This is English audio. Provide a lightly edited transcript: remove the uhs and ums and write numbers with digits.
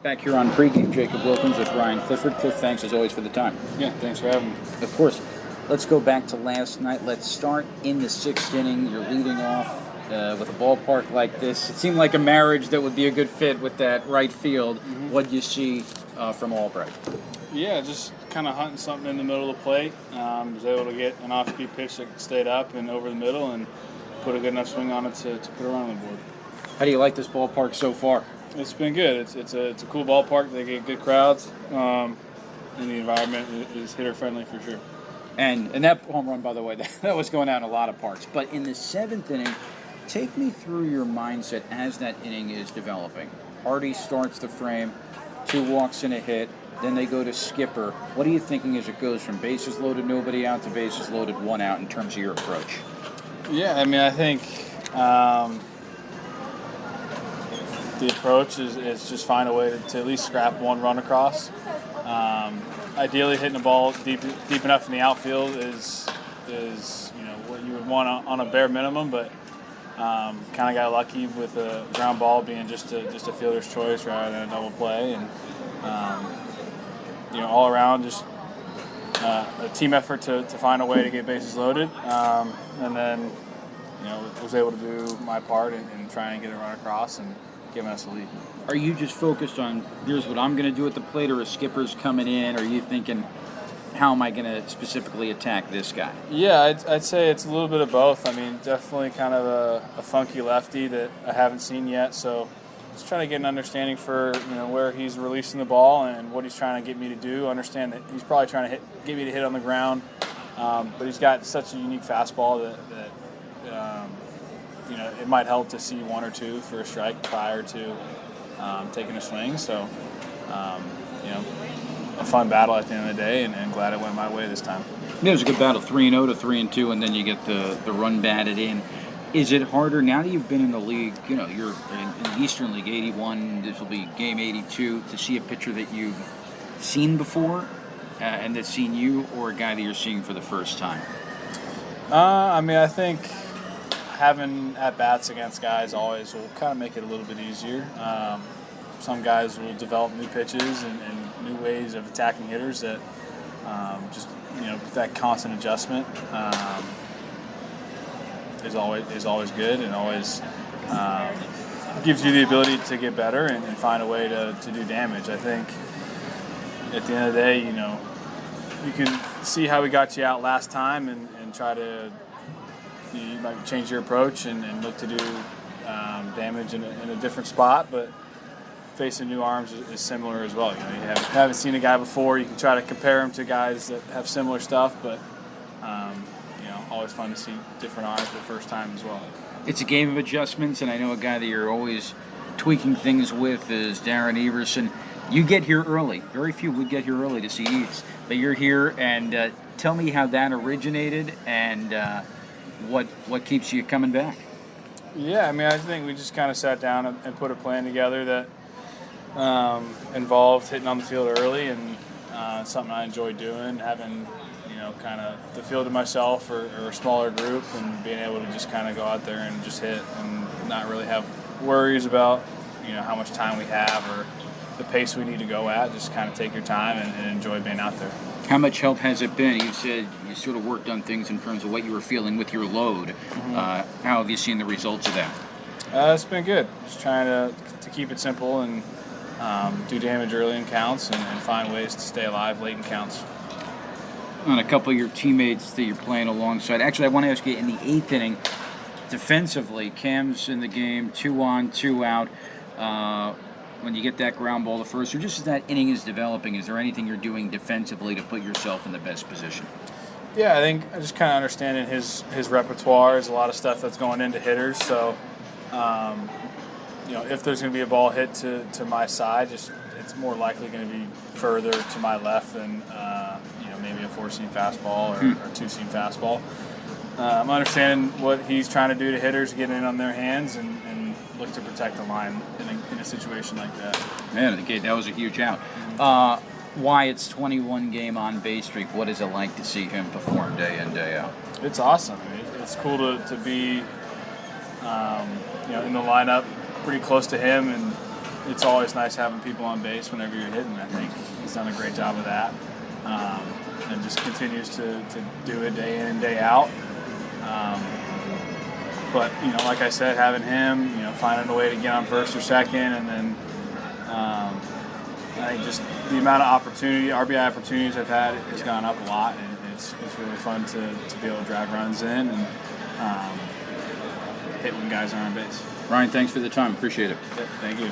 Back here on pregame, Jacob Wilkins with Ryan Clifford. Cliff, thanks as always for the time. Yeah, thanks for having me. Of course. Let's go back to last night. Let's start in the sixth inning. You're leading off with a ballpark like this. It seemed like a marriage that would be a good fit with that right field. Mm-hmm. What do you see from Albright? Yeah, just kind of hunting something in the middle of the plate. Was able to get an off-speed pitch that stayed up and over the middle and put a good enough swing on it to put a run on the board. How do you like this ballpark so far? It's been good. It's a cool ballpark. They get good crowds, and the environment is hitter-friendly for sure. And that home run, by the way, that was going out in a lot of parks. But in the seventh inning, take me through your mindset as that inning is developing. Hardy starts the frame, 2 walks and a hit. Then they go to Skipper. What are you thinking as it goes from bases loaded, nobody out, to bases loaded, 1 out in terms of your approach? Yeah, I mean, I think the approach is just find a way to at least scrap 1 run across. Ideally, hitting the ball deep enough in the outfield is what you would want on a bare minimum, but kind of got lucky with a ground ball being just a fielder's choice rather than a double play, and all around just a team effort to find a way to get bases loaded, and then was able to do my part in trying to get a run across and giving us a lead. Are you just focused on, here's what I'm going to do at the plate, or a Skipper's coming in? Or are you thinking, how am I going to specifically attack this guy? Yeah, I'd say it's a little bit of both. I mean, definitely kind of a funky lefty that I haven't seen yet. So just trying to get an understanding for where he's releasing the ball and what he's trying to get me to do. Understand that he's probably trying to get me to hit on the ground, but he's got such a unique fastball that it might help to see 1 or 2 for a strike prior to taking a swing. So, a fun battle at the end of the day, and glad it went my way this time. Yeah, it was a good battle, 3-0 to 3-2, and then you get the run batted in. Is it harder now that you've been in the league? You're in the Eastern League, 81. This will be game 82. To see a pitcher that you've seen before, and that's seen you, or a guy that you're seeing for the first time? I mean, I think having at-bats against guys always will kind of make it a little bit easier. Some guys will develop new pitches and new ways of attacking hitters that that constant adjustment is always good, and always gives you the ability to get better and find a way to do damage. I think at the end of the day, you can see how we got you out last time and try to change your approach and look to do damage in a different spot, but facing new arms is similar as well. You haven't seen a guy before. You can try to compare him to guys that have similar stuff, but always fun to see different arms for the first time as well. It's a game of adjustments, and I know a guy that you're always tweaking things with is Darren Everson. You get here early. Very few would get here early to see Eves, but you're here, and tell me how that originated and what keeps you coming back. Yeah, I mean, I think we just kind of sat down and put a plan together that involved hitting on the field early, and something I enjoy doing, having kind of the field to myself or a smaller group, and being able to just kind of go out there and just hit and not really have worries about how much time we have or the pace we need to go at. Just kind of take your time and enjoy being out there. How much help has it been? You said you sort of worked on things in terms of what you were feeling with your load. Mm-hmm. How have you seen the results of that? It's been good. Just trying to keep it simple and do damage early in counts and find ways to stay alive late in counts. On a couple of your teammates that you're playing alongside. Actually, I want to ask you, in the 8th inning, defensively, Cam's in the game, 2 on, 2 out. When you get that ground ball to first, or just as that inning is developing, is there anything you're doing defensively to put yourself in the best position? Yeah, I think I just kind of understanding his repertoire. There's a lot of stuff that's going into hitters. So, if there's going to be a ball hit to my side, it's more likely going to be further to my left than maybe a 4-seam fastball or 2-seam fastball. I'm understanding what he's trying to do to hitters, get in on their hands and look to protect the line in a situation like that. Man, okay, that was a huge out. Wyatt's 21-game on-base streak, what is it like to see him perform day in, day out? It's awesome. I mean, it's cool to be in the lineup pretty close to him and it's always nice having people on base whenever you're hitting. I think he's done a great job of that, and just continues to do it day in and day out. But like I said, having him, finding a way to get on first or second, and then I think just the amount of RBI opportunities I've had has gone up a lot, and it's really fun to be able to drive runs in and hit when guys are on base. Ryan, thanks for the time. Appreciate it. Thank you.